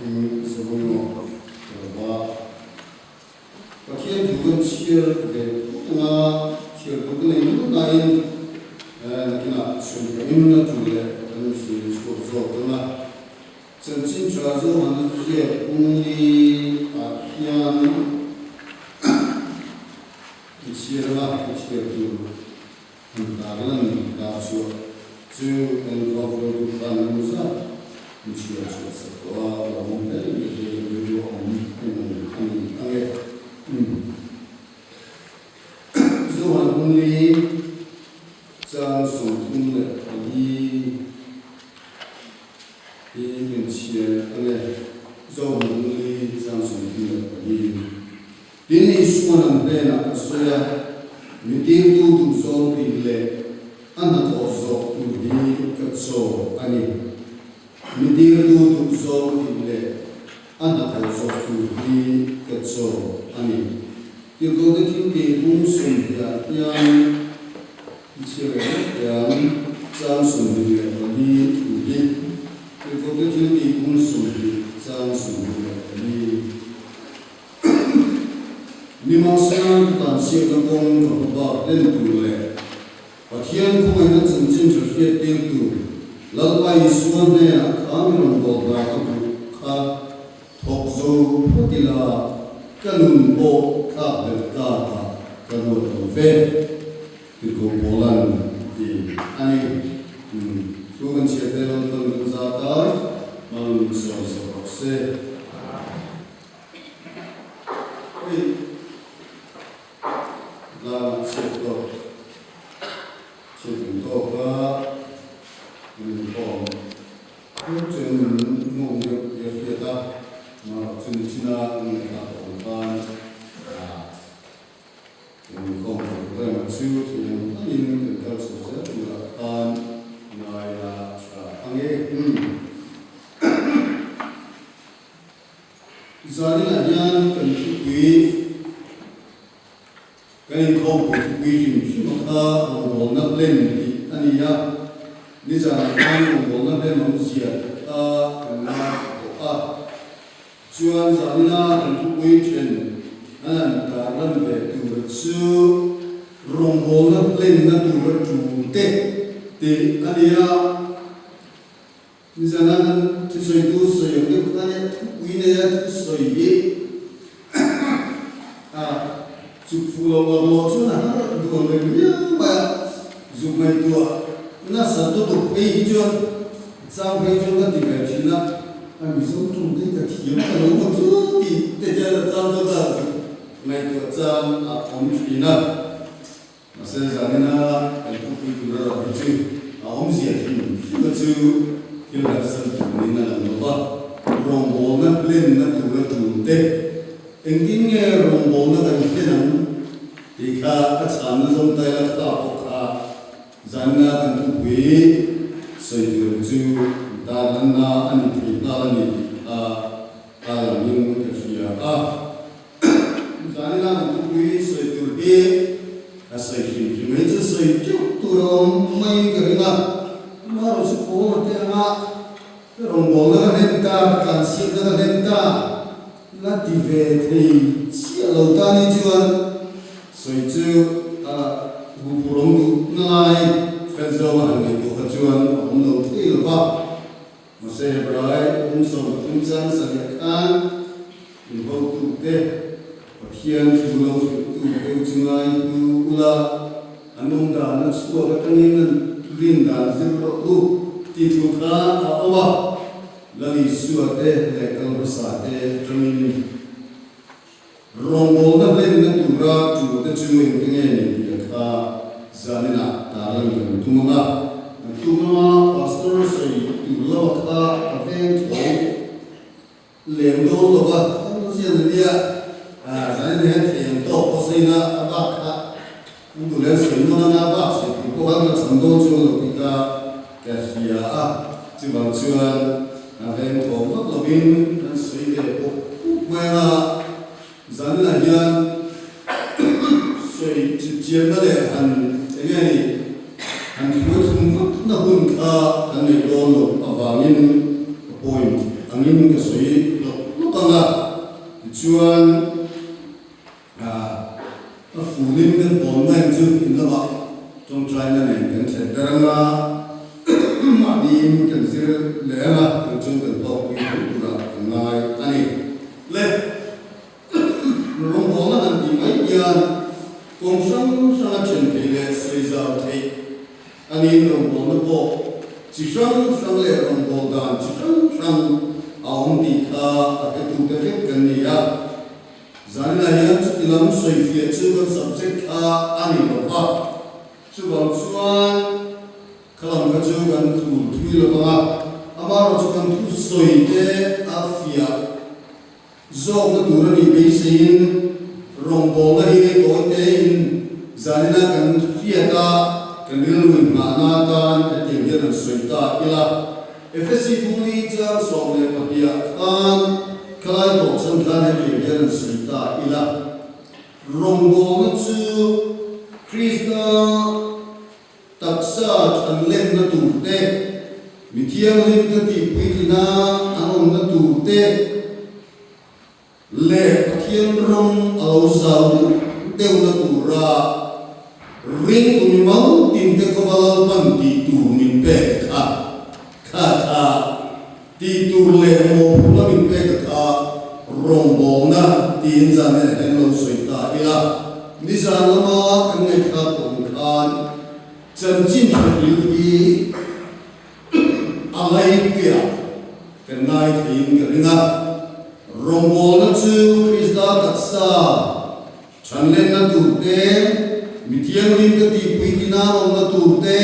그 서고요 와 박해 두근 시결 그동안 시결 그동안 있는 나인 나기나 순간 있는 둘에 그런 수 소소나 전진 좌조 하는 게 우리 희한 시에나 시결도 나는 나주 주 공부하고 있는 무사 미치게 하셨어. 와, 너무 이게 그리고 하는 땅에 그동안 우리 장수 동네 이 근처에 땅에 그동안 우리 장수 동네 이 수많은 배나 소야 미팅도 두손 빌레 안나토소 우리 끝소 아니 미팅도 두손 빌레 안나토소 우리 끝소 아니 이거도 팀이 공순이야 그냥 이체가 장순이야 우리 이거도 팀이 공순이 장순이야 우리 니마스양 단시가 공정과 렌둘레 어티안 공에는 전진적인 땡두 lalpai suane kamiron bolga ka thokzo photila kanun bo ka belka kanun ve ko bolan di ani sugan chedel ton zata man so se la cheddo cheddo 좀 농력 여기에다 좀 지나는 가보니까 공부를 지우는 있는 걸 소설 약간 나야 방에 이사는 아니한 건축이 그냥 공부이 힘들다 원나 렌이 아니야 니자 아무 원나 렌 없이야 주한 자리나 안투위chen 다른데 두르츠 롱볼나 플레이나 두르주데 데 아니야 니자나는 투소이도 소용데 그다음에 위내야 투소이기 주풀로로로츠나 누구는 뭐 주마이도아 나사도도 페이지원 장회전과 디베티나 미소 좀 되니까 기억나 너무 좋기 때문에 장조다 나이도 장 엄지나 마세자나 알토피구라 비치 엄지야 힘 그주 일락선 니나 너바 롱보나 플랜나 두가 두데 엔딩에 롱보나 간테는 이카 참는 som다야 타고카 잔나 간투위 서이르주 다른나 아니 다른이 다른 것이야 자네가 누구이 서이르게 아서이히 매주 서이쪽 도럼 마이 그러나 마로스 보르테나 그런 뭐가 된다 간식가 된다 라티베트리 시알로다니 주한 서이주 부부롱도 나이 간서만 또 가져온 엄노 테일바 모세 브라이 umso umsan sangan involved te hian thulo tu chingai tu ula anung da na suwa ka tangin rin da zero tu ti thu kha awa lali suwa te le kal basa te tangin rongol na len na tu ra tu te chingai nge ni ka zanina talang tumama pastor say tu lo ka event ho lendo lo ba no sia dia zan ne tem to ko sai na ba ka tu le sai no na ba sai ko ba na chang do chu lo ka ka sia chi ba chuan event ho ba lo bin na sai de ko ma na zan na yan sai chi chi na le han ni na hun ka an ne don lo awangin point angin ka soi banga chuan fulim kan bon mai chu in la ba trong trai na ne kan the daranga ma ni kan sir le na kan chu kan to pi ku ra ngai ani le rong bon na kan ti mai yan kong sang sang chen pe le sei za thei ani rong bon na bo chỉ sang le rong bon dan chỉ sang aung ti kha ka tu te fe kan ni ya zan la ya chu lam soi fie chu kan subject kha ani lo ba chu bang chuan kalam ka chu kan tu thui lo ba amaro chu kan tu soi te afia zo na tu ra ni be sein rong bon na hi to te in zanina kan fia ta kan bil lu ma na tan te te ya soi ta ila FSC Buli Jam Song Le Papia Kan Kalai Bok San Kan He Yeran Sita Ila Rongbo Chu Krishna Taksa Chan Len Na Tu Te Mithiam Lim Ta Ti Puitina Anon Na Tu Te Le Pathiam Ram Alo Zau Deu Na Tu Ra Ring Tumimang Tim Te Kavalal Pan Ti Tu Min Pe Ka Kha ti tur le mo phula min pe ka rong bo na tin zan ne hen lo soi ta ila ni zan lama kan ne kha tong khan chan chin liu yi alai pia kan nai tin ka ringa rong bo na chu krista taksa chan len na tu te mithiam lim ka ti pui tina ong na tu te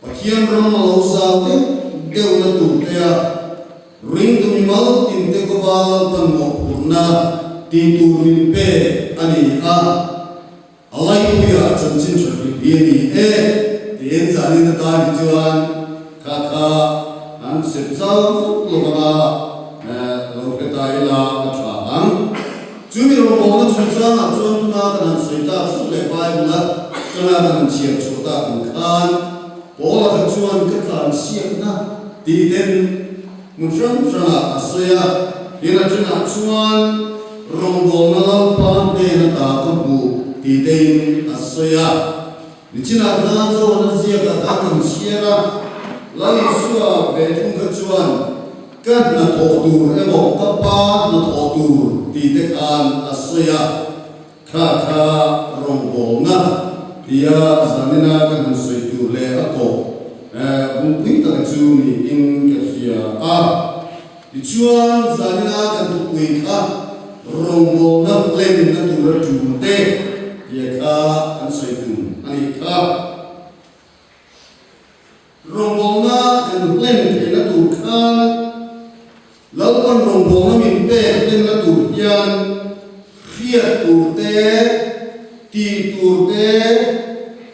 pathiam ram lo sa te deu na tu te a ring tu mi mal tin te ko wal pan mo purna ti tu min pe ani a alai pu ya chan chin chha bi ni e tien za ni na ta ni chuan kha an se zau lo ba lo pe ta ila ka tha ang chu mi ro mo na chu cha na chuan na ta na sai ta su le bai la ka na na chiam chu ta khan bola ka chuan ka tlan siam na ti den mun sang sang asya ina chuna chuan rongbo na lau pan de na ta ka bu ti den asya ni china na zo na zia ka ta kan siara lai suwa ve thung ka chuan kan na tho tu e mo ka pa na tho tu ti de kan asya kha rongbo na dia zanina kan soi tu le ako bung pui ta chu ni in ka sia a ti chuan zanina kan tu pui kha rongbo na len na tu ra tu te ye kha kan soi tu ani kha rongbo na kan len te na tu kha lau kan rongbo na min pe len na tu yan khia tu te ti tu te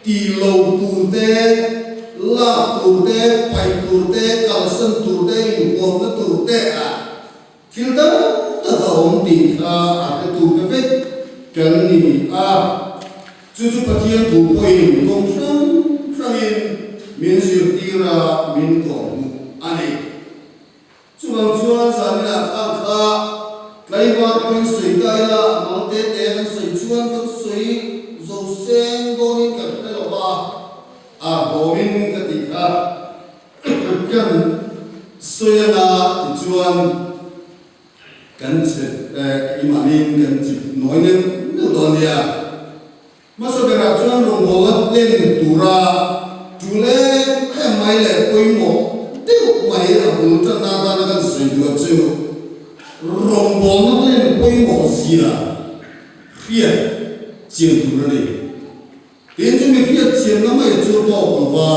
ti lo tu te la tu te pai tu te kal san tu te in om na tu te a thil ta ta om ti kha a te tu pe pe kan ni a chu pathian tu poi kong sang in min sir ti ra min kong ani chu bang chuan sa ni la kha lai wa kan soi kai la ma te te kan soi chuan kan soi zo sen go ni ka pe lo ba a bo min ka ti kha kan soya na ti chuan kan che imanin kan chi noi ne no don ya ma so be ra chuan rong bo la len tu ra tu le he mai le poi mo te mai ra bu ta na ta na kan soi du chu rong bo na len poi mo si la khia chiang tu ra ni tin chu mi khia chiang na mai chu bo ko ba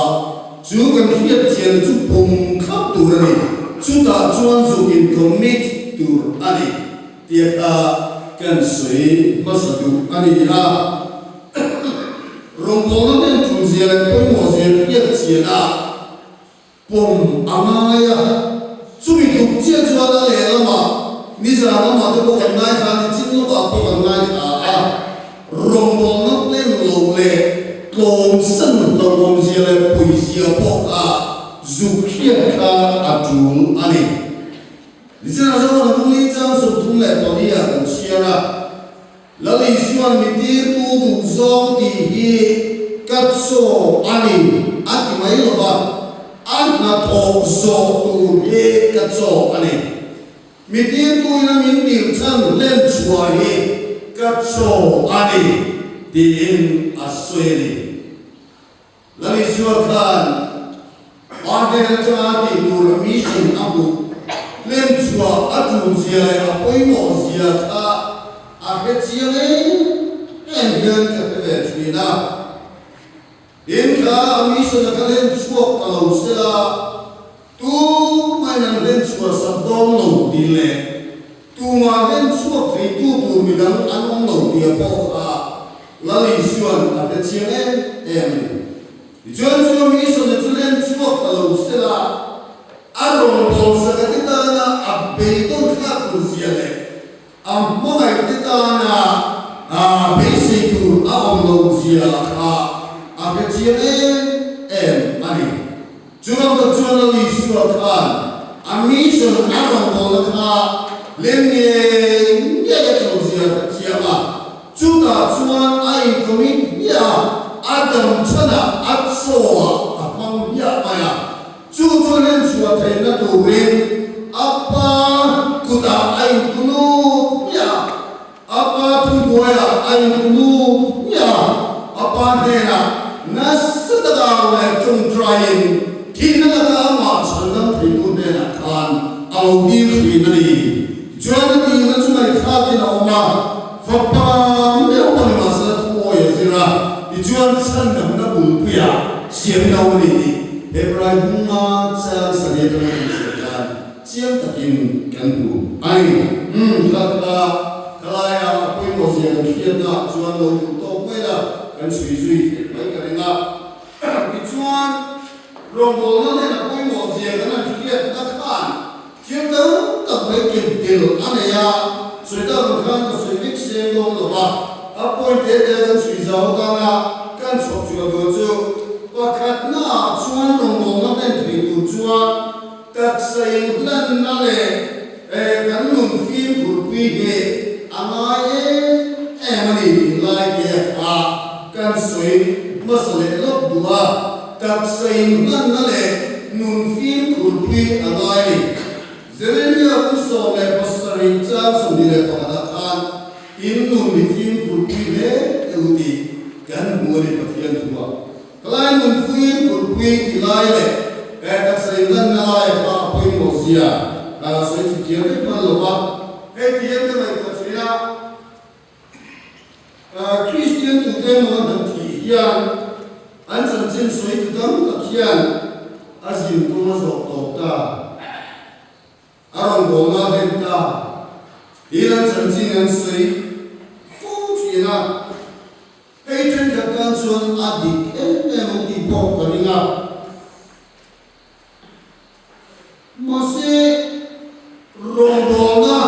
chu kan khia chiang chu pum khap tu ra ni chu ta chuan zu in commit tu ani tia a kan sui ma sa du ani a rong bo na len tu zia le poi mo zia khia chiang a pum amaya chu mi tu chia chu la le la ma ni za la ma te ko kan nai kha ni chin lo ba ko kan nai a rong bo na len lo le long san lo long zia le pui zia po a zu khia kha a tu ani Listen as one of the chance of Tumle Podia and Shiana. Lali Swan Mitir to Zong He Katso Ani Atimailova Anato So to He Katso Ani. Mitir to Inamin Tan Len Chuahi Katso Ani the in Asweli. Lali Swan Khan Ade Tati to Mission Abu Len Chua Atu Zia Apoimo Zia Ta. Akhirin enggan kepetrina. Inka amiso nakalen suok kalau sila tu mainan len suok sabdong lo dile. Tu magen suok itu tu midang anong lo dia poka. Lali suan akhirin em. Jual jual amiso nakalen suok kalau sila arong bol sakatita na abeton kakusiale. Ampai kita na basic tu awam logisia apa ciri ani. Jual tu jual lagi suatan. Amisol awam bolakha lemne dia logisia siapa. Juta jual air kami ya adam cina atsoa apa ya maya. Jual len suatan na tu apa kuda air kuno. Apa tujuan ayu dulu ya apa nena nas sedang lecung trying kini nak amat senang pergi nena kan awal kini jualan di mana cuma ikhadi na omah fapam dia apa ni masalah tu ya zira jualan senang na bulpia siapa tahu ni Hebrai bunga saya sedia dengan sekian siapa takin kanku ayu kata kalaya apoi mo siya kieta chuan lo to mela kan sui mai karenga kichuan rombol na na apoi mo siya kan kieta na kan kieta ta mai kel anaya suita kan ka sui mix se lo lo ba apoi te kan sui zao kana kan chok chu go chu wakat na chuan rombol na ben tri tu chuan tak sai lan na le kan nun fi burpi he Amai emani lai dia kan soi masale lok dua tak sain nan nale nun film kulpi adai Jeremia kuso le pasari cha sundile padakan in nun film kulpi le eudi kan muari patian dua kalai nun film kulpi ilai le tak sain nan nalai pa poi mosia soi tikian pa loba tian mai Christian tu temu nanti yang ansan jen soi tu temu takian azim tu masuk dokta arang bola benta ilan sanjingan soi fujina hei jen katan suan adik emu di pok karinga masih rombonga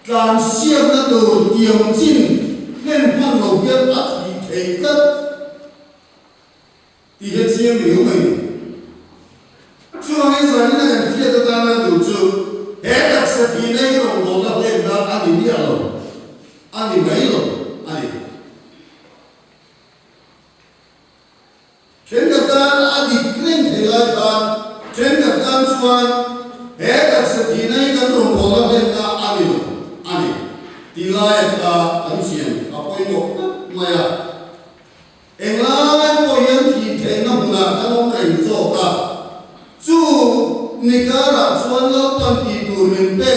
kan siap na tu diam jin nên mang đầu tiên ắt thì thể cất thì hiện riêng hiểu mình chưa nghe rồi nên là kia ta là đủ chưa hết đặc sự thì đây rồi nó là lên ra ăn đi nhiều rồi ăn đi mấy rồi ăn đi trên cái ta ăn đi kinh thì lại ta trên cái ta xuân hết đặc sự thì đây cái rồi nó là lên ra ăn đi thì lại ta ăn xiên apoi mo maya englai po yan thi the na muna kanong kai zo ka chu nikara chuan lo pan ti tur min pe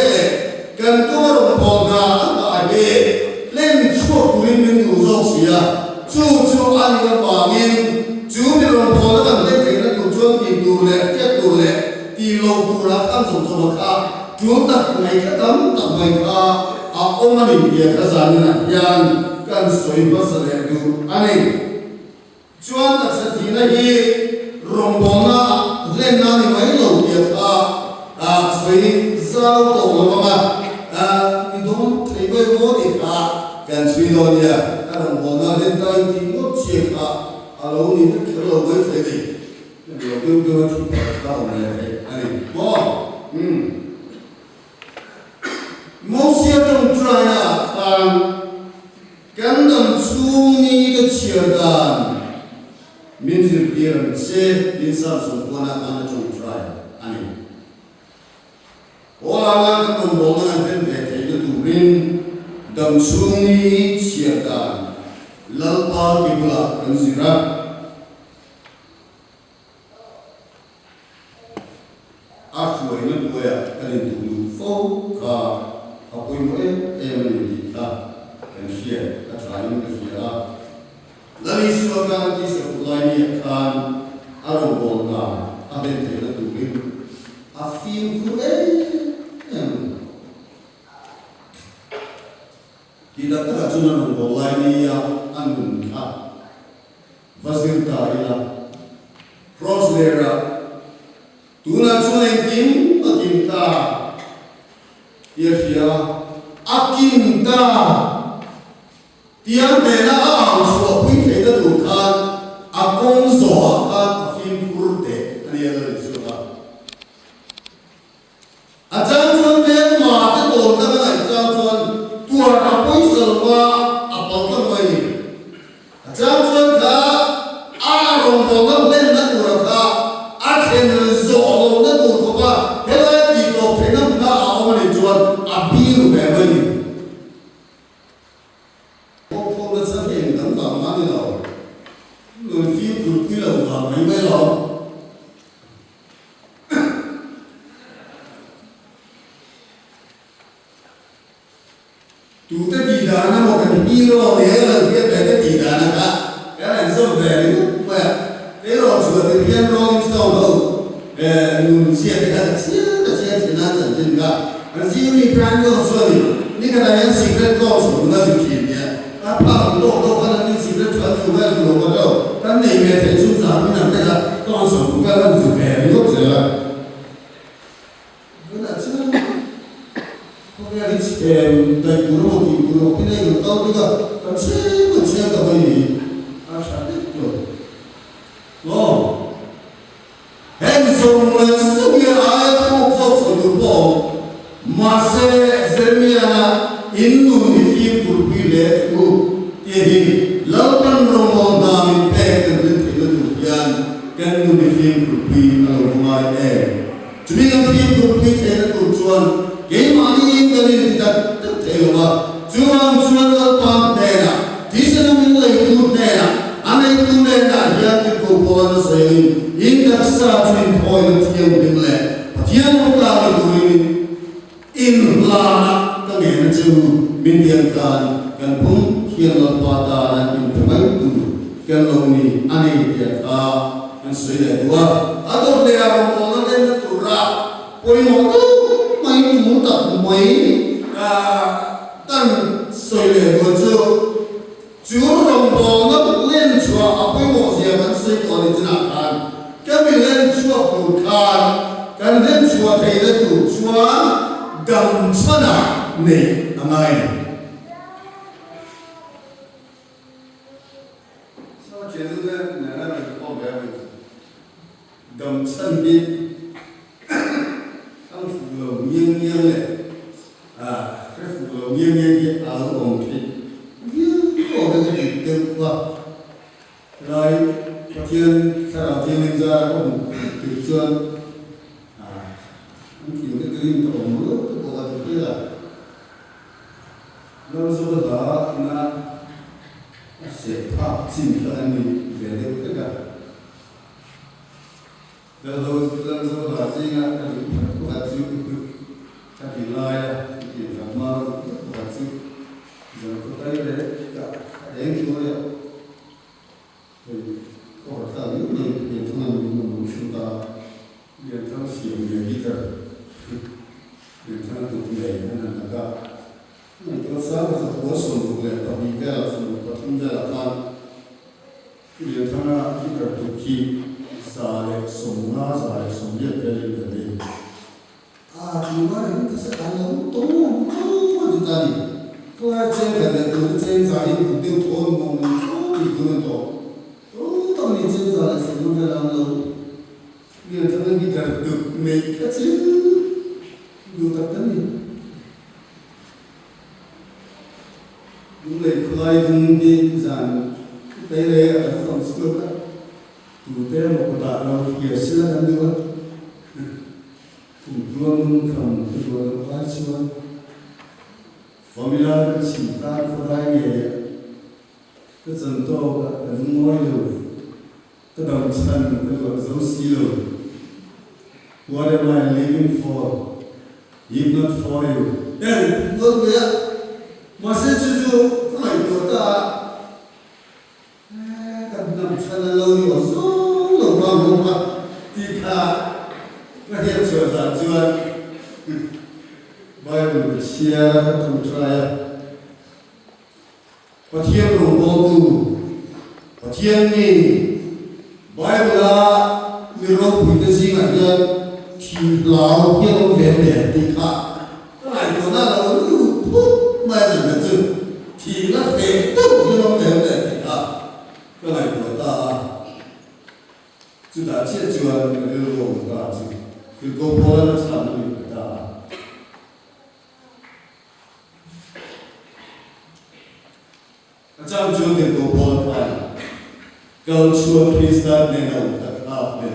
kan to ro po ga a he len chu tuin min du zo sia chu ani ga pa min chu mi ro po la kan le te na tu chuan ti tur le ke tur le ti lo tu la kan zo zo ka chu ta ngai ka tam ta mai ka a omani dia ka zanna yan kan soi basale du ani chuan tak sa thina hi rombona len na ni mai lo dia a soi zao to ma ni don thei bai mo ni ka kan sui lo dia rombona len tai ti mo che ka alo ni ke lo bai thei dei lo du du ti ka o ne ani mo tang kan dam chung ni the chiadan min zir piram se insan sun kona ana chung try ani ola kan dom na ben ve te tu rin dam chung ni chiadan lalpa kibla kan zira Aku ini boleh kalian tunggu foka apa yang boleh ni kita kan share lain kita lalu sebagai nanti sekolah ini akan ada bolna ada yang tidak tunggu afin kita tak cuma bola ini yang anu fasilitas ila cross layer Tuna cuma kim akinta, ia akinta. Tiang bela awal suap pun tidak tukan, akong zoak afin kurte, ani ada di sana. Ajar tuan bela mata tuan tak ajar tuan tuan apa isalwa apa tamai. Ajar tuan ka arong bola bela tuan ka akhir zolo na tuan ka bela di kau pernah na awal ni tuan abir bela ni. Tu tak tidak nak makan hero dia beda tidak nak kan? Kan so very well. Hero juga dia wrong install nun siapa siapa nak jangan kan? Nanti ni brand kau sorry. Ni kan yang secret kau sorry nak sikitnya. Apa lo kan ni secret jual jual lo kan ni macam susah ni nak kita kau sorry kan tu very lo saja. Dari guru ini yang tahu juga, kan saya tak boleh asal itu. Loh, handsome masuknya ayat muka sedupong, masih Jeremiah Hindu di film pilih itu, jadi lapan rombong kami peker dengan kan di film pilih kalau cuma yang film pilih tujuan. Game ini kali kita terlepas. Cuma lepas dena. Di sana minta ikut dena. Anak ikut dena yang kita buat sehingga indah satu poin yang dimulai. Yang pertama itu in lana dengan jauh mintikan kan pun yang lepas dan internet itu kan loni anak dia kan sudah dua atau dia orang yang turap poin itu mai tu tak mai tan soi le go ju rong bong na len chua apa mo sia kan sei ko ni jina kan ka mi len chua ku kan kan len chua thei le tu chua dam chana ne angai so che du de na na ko ba dam chan bi nghiêng này cái phụ lầu nghiêng cái áo ống thì có cái gì tiêu quá rồi thiên sau đó thiên linh ra có một từ chuyên anh chịu cái linh tổ mưa cái bộ vật kia là nó số đó là sẽ phát triển cho anh mình về đây tất cả rồi số đó gì là cái bộ chịu tapi layak kita mahu berhasil jangan terkait dengan yang kita ya kalau tadi ni yang tuan mengusulkan yang tuan siapa kita yang tuan tu boleh mana nak yang tuan sahaja satu orang boleh tapi kalau satu penjelasan yang tuan kita tu sahaya semua sahaya semua dari kemarin kesedaran tolong tadi. Kalau cakap itu cakap itu dia tolong itu itu. Tahu ni cakap sebelum dalam lalu dia terang kita tu make kecil, itu tak ni. đúng là khơi dung đi dàn đây là ở phòng school đó tụ tế một cái tạ nào kia xưa ăn được cùng luôn không được luôn quá xưa formula cái chỉ ta có đại nghề cái dân tộc cái ngôi lù cái đồng chân cái gọi dấu xí lù what am I living for if not for you and look here mà sẽ chú phải của ta cầm nằm chân lâu đi vào số lâu bằng lâu mà thì cả cái hiện trở ra chưa Bible chia trong trai và thiên đồng vô tu và thiên ni Bible là người đâu bị cái gì mà nhân thì lão kia nó về để thì cả cái này của nó là nó thuốc mà gì là chứ thì nó thể tức như nó về để thì cả cái này của ta chúng ta chia chùa cái điều của ta chứ cái câu nói nó làm được người ta trong chương trình của Paul Phan, câu chúa Christ nên ông ta áp về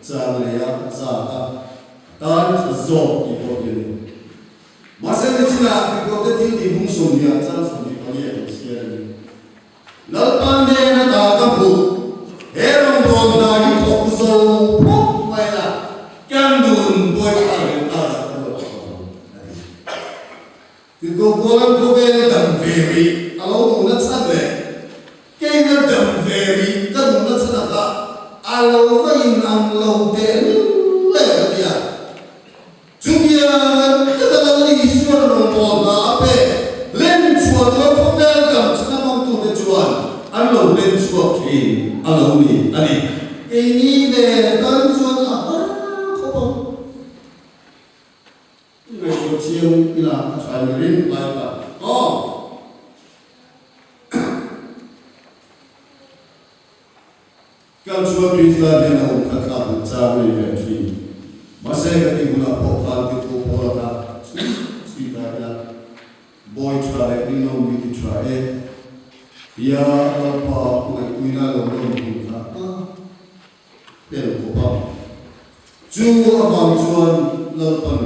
trang này áp ra áp tan dọc đi bộ đi mà sẽ như thế nào thì có thể tin thì cũng sống như trang sống như con em xưa này lỡ ban đêm nó ta các vụ hết ông còn ta đi thọc dầu phúc vậy là căn đùn bôi ta lên ta là không được thì cô làm cô về tầm về đi alo tụng nó sát về cái nó tầm về đi ta tụng nó sát là alo phải nằm lâu đến lệ đi à chúng kia cái đó là lý do nó bỏ lá về lên chùa nó không về cầm chúng ta mong tụng đến chùa anh lâu lên chùa thì anh lâu đi anh đi cái ní về con chùa là không người chùa chiêm là phải người đến lại là Kalau cuma kita dengan orang kata cari versi, masa kita guna popal itu pola cerita ya, boy try, ni no we try, ya apa kuina lorong kita, dia popal. Jua abang juan lepan,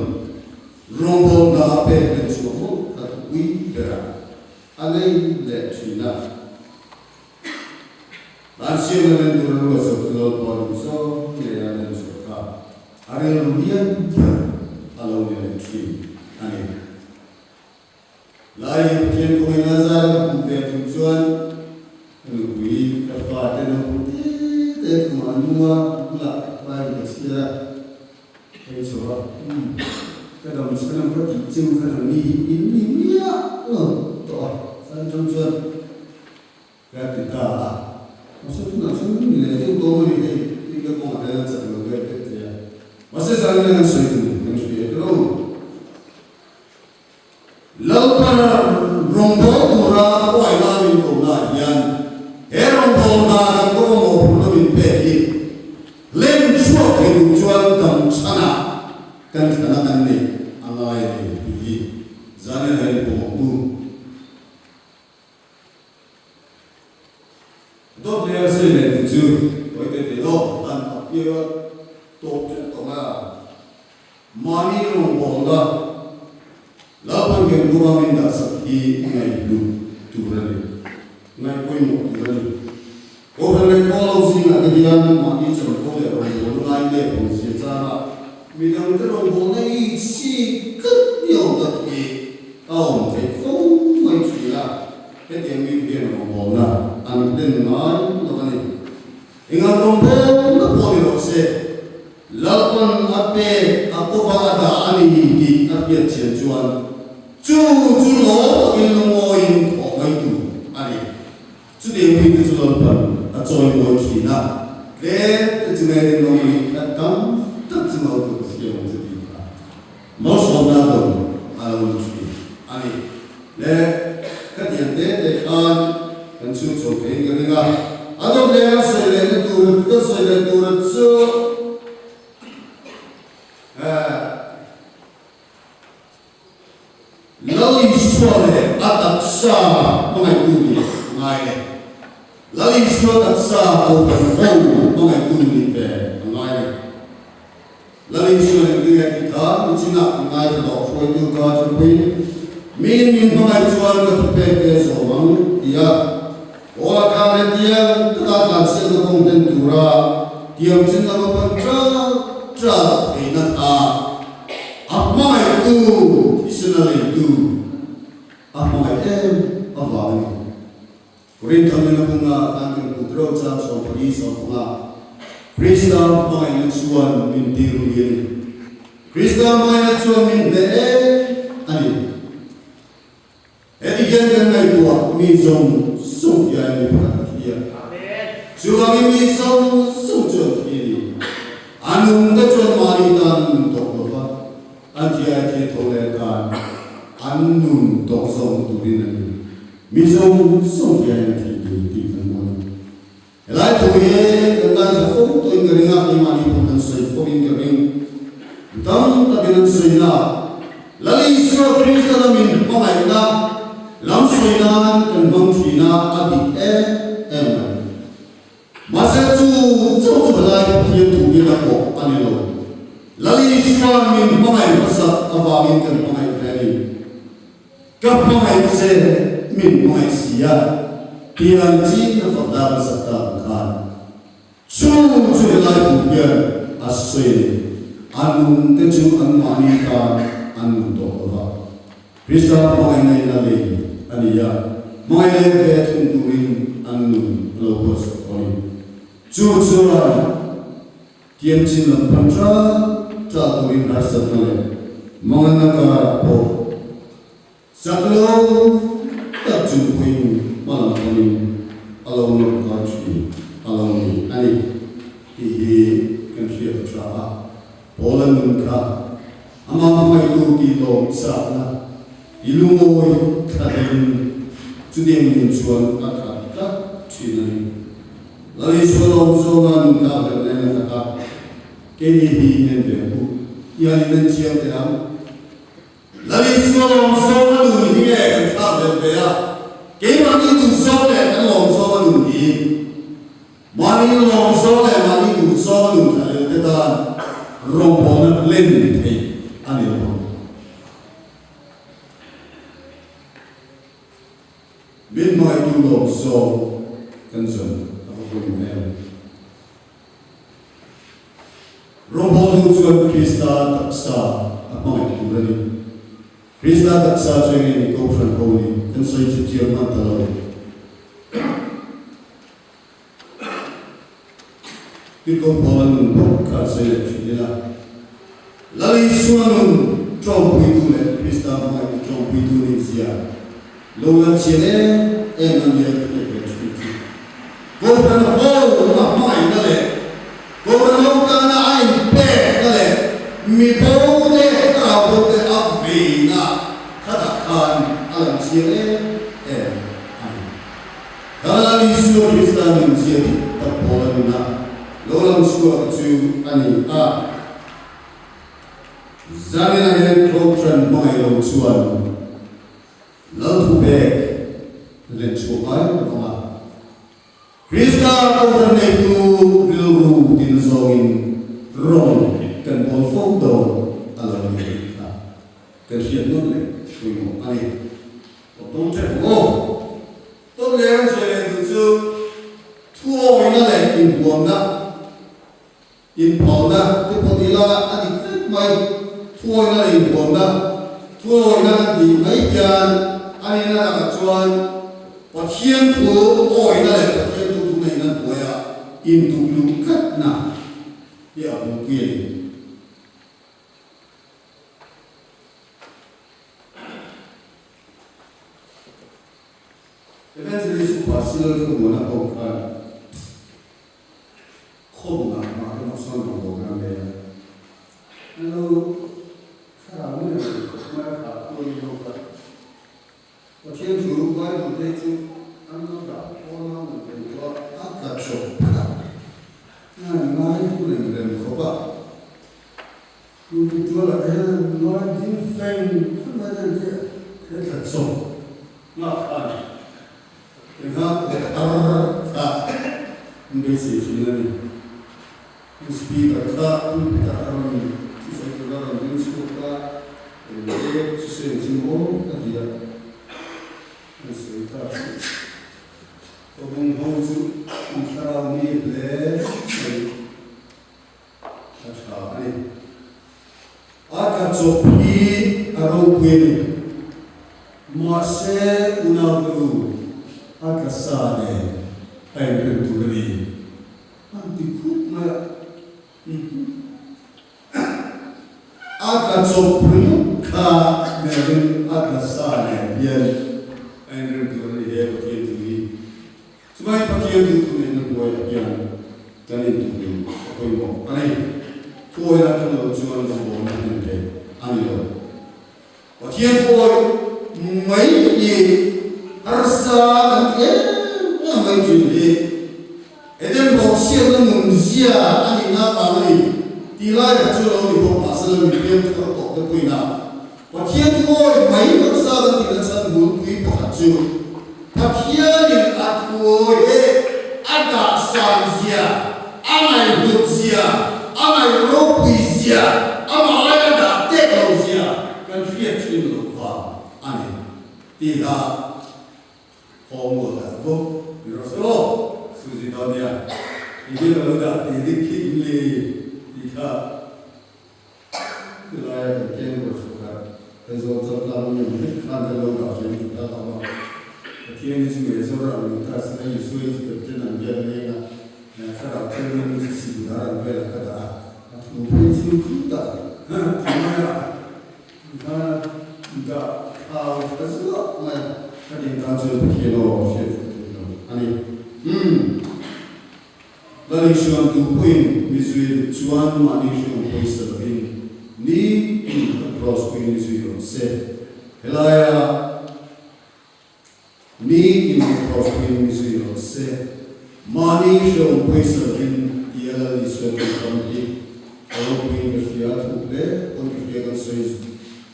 rombong na apa yang jua kata we berak, alai le cerita. Asyik dengan dulu sesuatu bangsa yang ada suka. Hari lumian kalau dia cuci, ane. Lain dia kau nazar bukan tujuan, lebih kepada nanti dek manua pula baik bersedia. Esok, kadang sekarang berkicau kadang ini ya, toh, saya tujuan kata maksudnya ni le tu kau ni ni kau kau ada satu orang tu ya masih saya dengan saya tu lapan rombo pura kau ayam itu lah yang rombo na kau mau pun lebih baik len cuak itu jual tam sana kan ni angai ni zane hari pun Đó là sự này từ trước, với cái đó ăn tập kia tổ chức công an, mani long bông đó, lapan cái mua mình đã sắp đi ngày đủ tu ra đi, ngày cuối một tu ra đi. Ô phần này có lâu gì là cái gì ăn mani chẳng có để long bông lại để bông xịt ra, mình đang cái long bông này chỉ cất nhiều đặc biệt, ông thấy không mấy chuyện là cái tiếng mình biết long bông là ăn đến nói nó này ingat rombong nó boleh rose lapan ape aku ada ani di apiat cianjuan cu lo ilmuin orang itu ani cu dia itu cu lapan atoi mo china le tengene no ni atam tak semua tu siapa jadi mau somna tu alam tu ani le katian de kan kan cu cái cái nga adom le sai le tu ko sai le tu so lali suale ataksa mga tuli ngay lali suale ataksa open home mga tuli pe ngay lali suale kaya kita micina ngay to for you God to win min mga suale ka pe so bang iya ola ka dia ka se ko kong den dura tiam sin na pa tra ina ta apmai tu isenale tu apmai avani kurin thamena bunga angin putro cha so pagi so bunga Krista mai suan min tiru yeni Krista mai suan min de ani edigen kan mai tua mi zong sung ya ni patia amen suami mi zong sung jo ni anung da chon mari tan to ba antia ke thole kan annun to song tu rin ni mi zong sung ya ni ti kan mo elai to ye kan da fo to ingringa ni mari pun sai fo ingring dam ta bin sai na lali so Krista na min mai na lam sai na kan bang thi na abi em masa tu lai thiên thủ như là cổ anh lo lali swan min mai masa awamin kan mai valley kap mai se min mai sia tiang ji na fadar sakta khan chu lai thủ như aswe anun te chu an mani ka an to ba Krista mai nei na le ania mai le ve thun tuin anun lo bos oni chu tiêm chín lần phân tra tra tụi mình đã sắp tới mong anh ta có sắp lâu tập trung mình mà làm cho mình alo nó có chuyện alo mình anh thì cần phải tra bỏ lên mình cả ama mai tu đi lo sa na ilu ngồi khai chú điểm mình chuan ta chuyện này lali solong solan ta berlena ta kini hi nen beku ia nen chiam te am lali solong solan ni ge kan ta beya ke mani tu solan kan long solan ni mani long solan mani tu solan ta te ta rompon len te ani ro bin mai tu long so kan son Rompon tuan Krista taksa apa yang turani Krista taksa jangan ikut franco ni kan saya cuci mata lalu ikut bolan bukan saya cuci lah lali suanun trompu itu le Krista mai trompu itu ni sia lola cile namanya Gopran ho na mai na le Gopran ho ka na ai pe na le mi po de ka po de avi na khata kan alam chile kala ni su Krista ni chile ta po na lo lam su chu ani a zane na ne Gopran mai lo chuan lo tu be le chu ai na Krista orang itu bilu din zongin rom kan bol foto alam kita kerja nol tu ani potong cek tu lihat saya tu tuo ina le in bona tu potila ani mai tuo ina le in bona tuo ina di mai jan ani na kacuan Patien tu oi na le patien tu mai na boya in tu lu kat na ya mungkin eventually su pasil tu mana kau kan kau nak nak son kau kan le lalu sekarang ni mereka tu yang kau Patien tu mai tu tu anu dah orang tu agak shock. Nah, mai tu lembem kopa. Tu tu lah dia, orang din feng, macam dia. thật sâu ngọc anh thì ngọc để ta bây giờ chỉ là đi speaker ta ta làm chỉ phải ta làm những sự ta để chỉ sẽ chỉ muốn cái gì đó cái sự ta ông hông chú ông sao mi lẽ ta chả đi aka chopi arokwini mase unaguru aka sane ayun tugari antikut na aka chopi ka meron aka sane yan ayun tugari he pakiyan tugari subay pakiyan tugari na buhay yan kanin tugari ako'y mo anay Tôi là cái người chuyên làm bộ này như thế, anh hiểu. Và thiên tôi mấy gì, arsa anh thế, mấy chuyện gì, em bóc xia nó muốn xia, anh na vào này, đi lại là chưa lâu thì bóc phá lên mình kiếm cái bóc cái quỷ nào. Và thiên tôi mấy arsa anh thì là chân muốn quỷ bóc hạt chưa, và thiên thì anh tôi, anh đã sang xia, anh này được xia. Amai ropisia, amai ada teknologia, kan fiat ini lupa, ane, tidak, homo dah, bu, biroslo, suci dunia, ini kalau dah didik ini, tidak, kelihatan kian bersuka, rezultat lalu yang kan kalau dah jadi kita apa, kian itu seorang kita sedang isu kerjaan dia kalau kerjaan itu sebenarnya bela kada. Mungkin kita, mana, kita tahu sesuatu, kan yang kancil kilo, chef kilo, ani, lalu cuan tu poin, misalnya cuan mana cuan poin serving, ni across poin misalnya, se, helaya, ni across poin misalnya, se, mana cuan poin serving, dia lalu cuan company. Kalau ingin berfiat boleh, untuk dia kan saya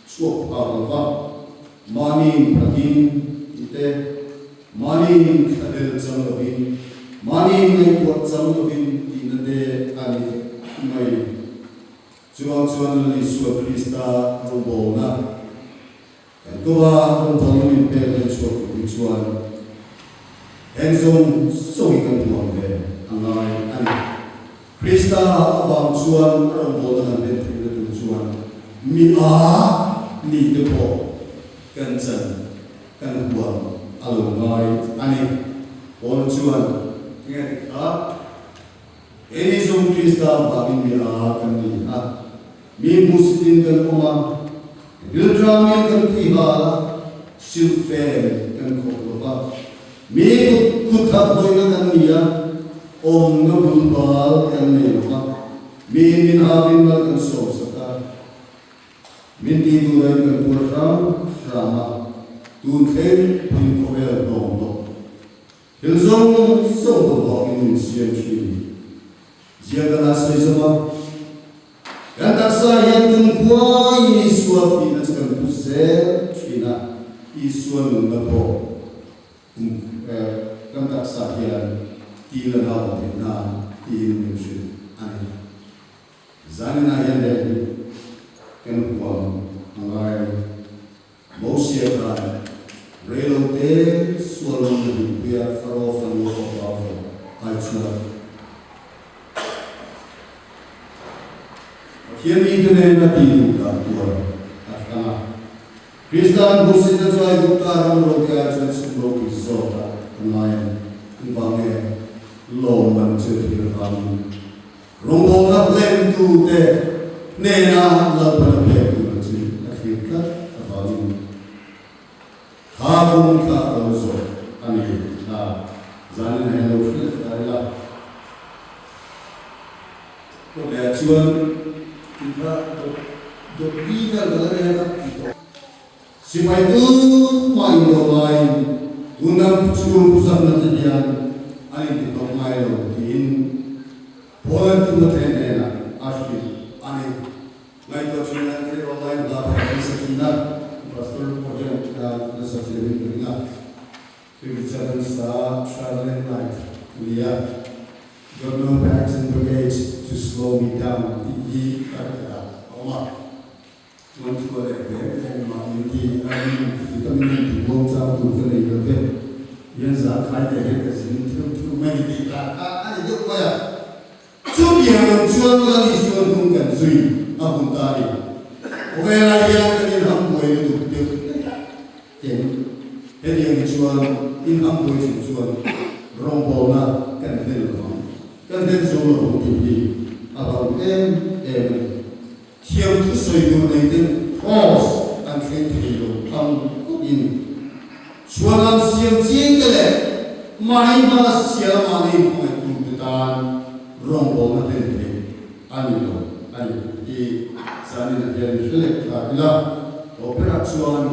suap apa, mani pratin, itu mani kadel jamlabin, mani yang buat jamlabin di nade kali mai, jual lagi suap Krista rubona, tua orang imperial suap jual, enzon soikan tuan be, angai ani. Krista abang cuan orang bola nanti itu cuan milah ni depo kancan kan buang alungai ani orang cuan ingat ini zoom Krista bagi milah kan ni mi muslim kan umam bildrami kan tihala silfen kan kokoba mi kutat boina kan niya Om nabulbal kan nilma, min avin mal kan sosaka, min tiduran kan purram rama, tunken pin kovel domdo. Hilzong songbo in siam chini, jiaga nasai sama, kan taksa yang tungkua ini suap ina kan pusel china, isuan napo, kan taksa yang Tila lawa na tin musuh ane. Zanina yang dari kenukuan angai mosia kan relote sualu biar faro faro faro aicuna. Kian itu nena tin kan tuan akana. Kristen musuh itu juga utara mereka jadi sebelum kisah angai bangai Loman cerita kami, rombongan lem tu deh, nena lapan lem tu macam akhirnya kami, kabung kabung ani, zanen hello fit, adalah, kalau cuan kita dokter berada di siapa itu main main, undang cuan pusat nantian. Ani di Tokmailo in Poland tu matena asli ani ngai to china ke online la pa sakina pastor project na sa feeling nga. Picture sa traveling light. Kuya, got no bags and baggage to slow me down. Di Oma. Want to go there, and my duty, vitamin to sa to the level. Yan sa khai de kasi to many data. Ani duk ko ya. Chubiang chuan la ni chuan kung kan sui abun tari. Okay la yang kan ham boy tu tu. Ken. Hedi yang chuan in ham boy chuan rombo na kan den lo. Kan den so lo ti abang thiam tu soi du nei den force and train to am in chuan am siam ching ke le mai ma sia ma ni ko tu tan rombo na den ni ani lo ani di sani na yan select ka ila opera chuan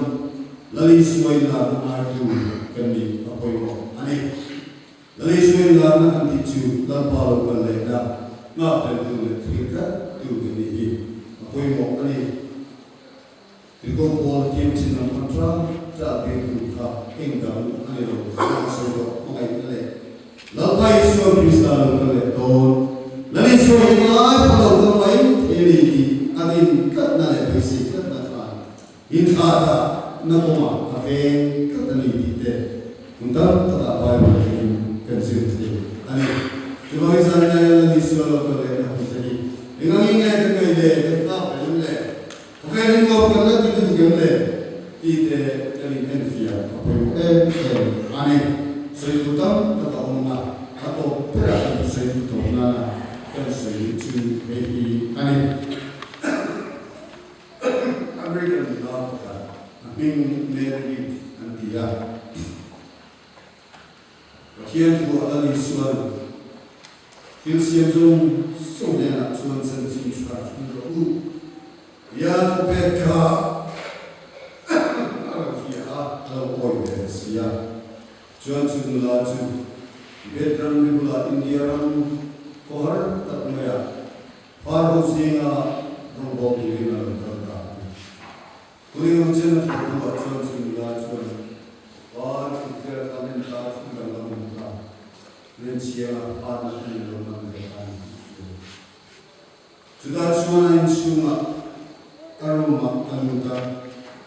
lali suai na na tu kan ni apoi mo ani lali suai na na anti chu la pa lo kan le da na pen tu le thika tu ni hi apoi mo ani ko bol tim chin na mantra ta be tu kha engam ani lo so do mai le la pai so krista lo kan le don lali suai na pa lo kan mai eri adin kat na le basic kat na ta in khata na ma ave kat ni di te unta ta bai ba ni kan sin ti ani tuai san na ni so lo ko le na ti ni ngang nge ka kai le ta pa le ave ni ko ka na ti ti gam le ti te ani en fia apo ani so tu tam ta ta na ato pera ta se tu na kan se tu me ani American love being married and the here to other Israel. Feels young, so then at 217 instruction. Ya to Becca. Ya. John to the Latu. Bedram Nibula India for Tatmaya. Faro Singa from Bobby Vina. Kuning macam tu buat cuci lacuan, war kita kami lacu dalam muka, rencia panas di dalam mereka. Sudah cuman cuma karuma kamuta,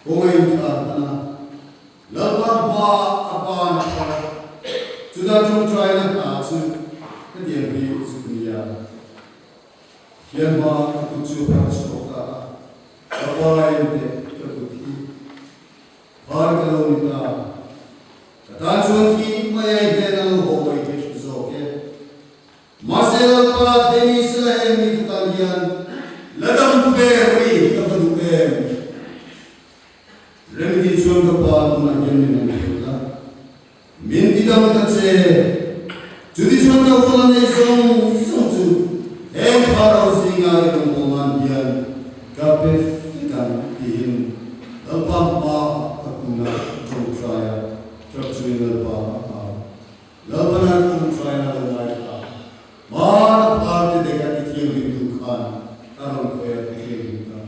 orang kita mana, lepas apa apa, sudah cuma try nak asyik dia beri sekian, dia mah aku cuba sekolah, apa yang Hargalonita. Tatanchunki mayai benal hoi ke zoke. Masel pa denis lahemi tangian. Ladam feri kafadukem. Remdi chun ka pa na genni na. Minti dam tache. Judi chun ka wala ne zong chu. Em parau singa ke moman dian. Kape fikan tin. Alpampa na tung saya tercuri lepas lepas tung saya lepas mana parti dekat itu itu kan karun kaya itu kan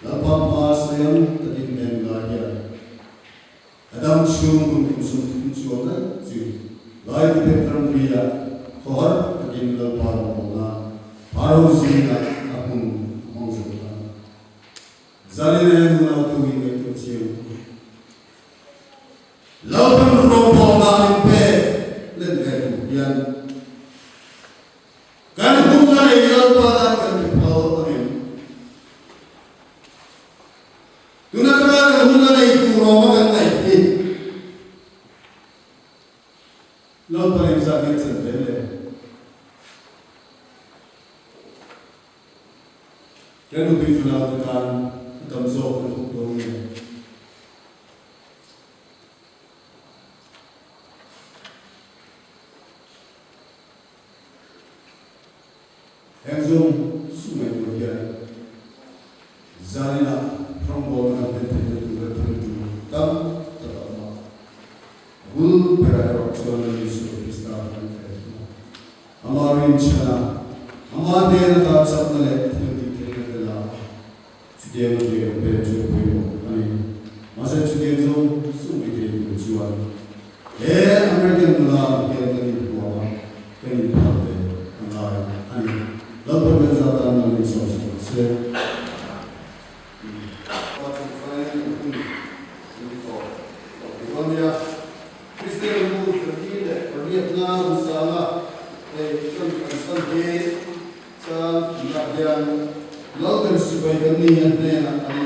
lepas masnya tadi mengajar adam cium untuk ciuman cium lain di petram dia kor tadi lepas mana baru zina aku maksudnya zalina yang tu ini cium Lawan rompong dalam bed, lengan yang kan bukan yang pada kan dipawarin. Tunakan bukan itu rompong kan naik. Lawan paling sakit sendiri. Kan lebih fanakan tamzok untuk dorongnya. Engzong sungai Korea, Zarina rombongan bertemu tam terutama, bul berada di Yesus Kristus. Amarin cina, amaden tak sabda lebih tinggi dalam. Dia menjadi berjuang, ani masa itu Engzong Sir. Lalu sebagai ini yang ada yang akan